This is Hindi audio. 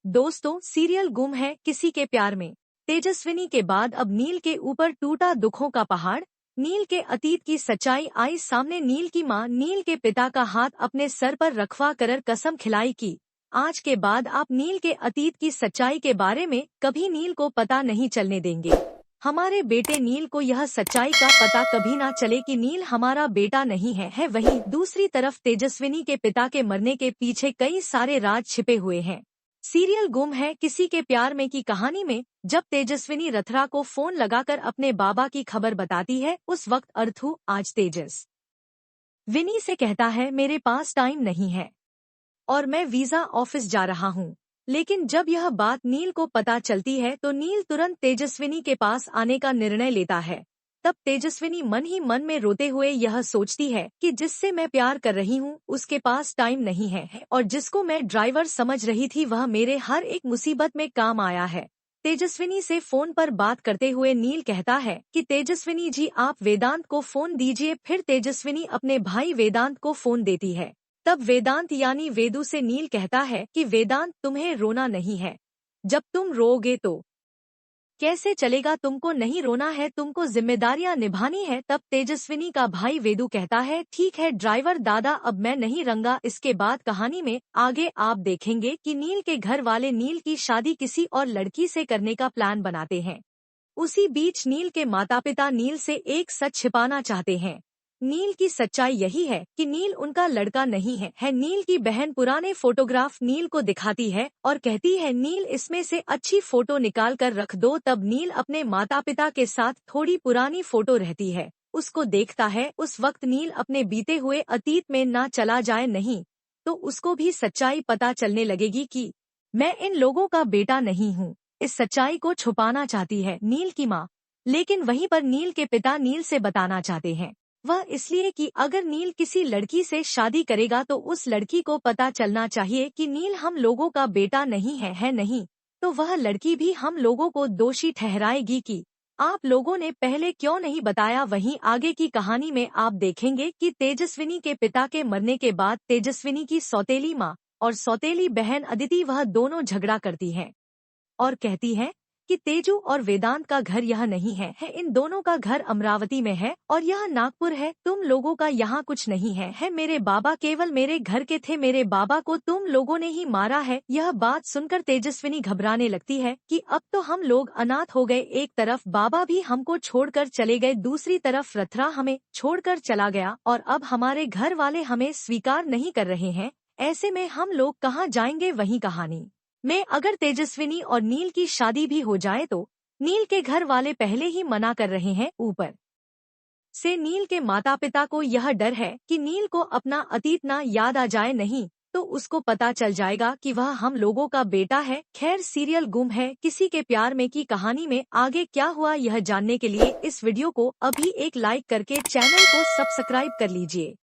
दोस्तों, सीरियल गुम है किसी के प्यार में। तेजस्विनी के बाद अब नील के ऊपर टूटा दुखों का पहाड़। नील के अतीत की सच्चाई आई सामने। नील की मां नील के पिता का हाथ अपने सर पर रखवा कर कसम खिलाई कि आज के बाद आप नील के अतीत की सच्चाई के बारे में कभी नील को पता नहीं चलने देंगे। हमारे बेटे नील को यह सच्चाई का पता कभी ना चले कि नील हमारा बेटा नहीं है। वहीं दूसरी तरफ तेजस्विनी के पिता के मरने के पीछे कई सारे राज छिपे हुए हैं। सीरियल गुम है किसी के प्यार में की कहानी में जब तेजस्विनी रथरा को फोन लगाकर अपने बाबा की खबर बताती है, उस वक्त अर्थू आज तेजस विनी से कहता है, मेरे पास टाइम नहीं है और मैं वीजा ऑफिस जा रहा हूँ। लेकिन जब यह बात नील को पता चलती है तो नील तुरंत तेजस्विनी के पास आने का निर्णय लेता है। तब तेजस्विनी मन ही मन में रोते हुए यह सोचती है कि जिससे मैं प्यार कर रही हूँ उसके पास टाइम नहीं है और जिसको मैं ड्राइवर समझ रही थी वह मेरे हर एक मुसीबत में काम आया है। तेजस्विनी से फोन पर बात करते हुए नील कहता है कि तेजस्विनी जी, आप वेदांत को फोन दीजिए। फिर तेजस्विनी अपने भाई वेदांत को फोन देती है। तब वेदांत यानी वेदू से नील कहता है कि वेदांत, तुम्हें रोना नहीं है। जब तुम रोओगे तो कैसे चलेगा, तुमको नहीं रोना है, तुमको जिम्मेदारियां निभानी है। तब तेजस्विनी का भाई वेदू कहता है, ठीक है ड्राइवर दादा, अब मैं नहीं रंगा। इसके बाद कहानी में आगे आप देखेंगे कि नील के घर वाले नील की शादी किसी और लड़की से करने का प्लान बनाते हैं। उसी बीच नील के माता पिता नील से एक सच छिपाना चाहते हैं। नील की सच्चाई यही है कि नील उनका लड़का नहीं है। नील की बहन पुराने फोटोग्राफ नील को दिखाती है और कहती है, नील इसमें से अच्छी फोटो निकाल कर रख दो। तब नील अपने माता पिता के साथ थोड़ी पुरानी फोटो रहती है उसको देखता है। उस वक्त नील अपने बीते हुए अतीत में ना चला जाए, नहीं तो उसको भी सच्चाई पता चलने लगेगी कि मैं इन लोगों का बेटा नहीं हूँ। इस सच्चाई को छुपाना चाहती है नील की माँ, लेकिन वहीं पर नील के पिता नील से बताना चाहते हैं। वह इसलिए कि अगर नील किसी लड़की से शादी करेगा तो उस लड़की को पता चलना चाहिए कि नील हम लोगों का बेटा नहीं है नहीं तो वह लड़की भी हम लोगों को दोषी ठहराएगी कि आप लोगों ने पहले क्यों नहीं बताया। वहीं आगे की कहानी में आप देखेंगे कि तेजस्विनी के पिता के मरने के बाद तेजस्विनी की सौतेली माँ और सौतेली बहन अदिति वह दोनों झगड़ा करती हैं और कहती हैं कि तेजू और वेदांत का घर यह नहीं है, इन दोनों का घर अमरावती में है और यह नागपुर है। तुम लोगों का यहाँ कुछ नहीं है। मेरे बाबा केवल मेरे घर के थे, मेरे बाबा को तुम लोगों ने ही मारा है। यह बात सुनकर तेजस्विनी घबराने लगती है कि अब तो हम लोग अनाथ हो गए। एक तरफ बाबा भी हमको छोड़कर चले गए, दूसरी तरफ रथरा हमें छोड़कर चला गया और अब हमारे घर वाले हमें स्वीकार नहीं कर रहे हैं। ऐसे में हम लोग कहाँ जाएंगे। वही कहानी में अगर तेजस्विनी और नील की शादी भी हो जाए तो नील के घर वाले पहले ही मना कर रहे हैं। ऊपर से नील के माता पिता को यह डर है कि नील को अपना अतीत ना याद आ जाए, नहीं तो उसको पता चल जाएगा कि वह हम लोगों का बेटा है। खैर, सीरियल गुम है किसी के प्यार में की कहानी में आगे क्या हुआ यह जानने के लिए इस वीडियो को अभी एक लाइक करके चैनल को सब्सक्राइब कर लीजिए।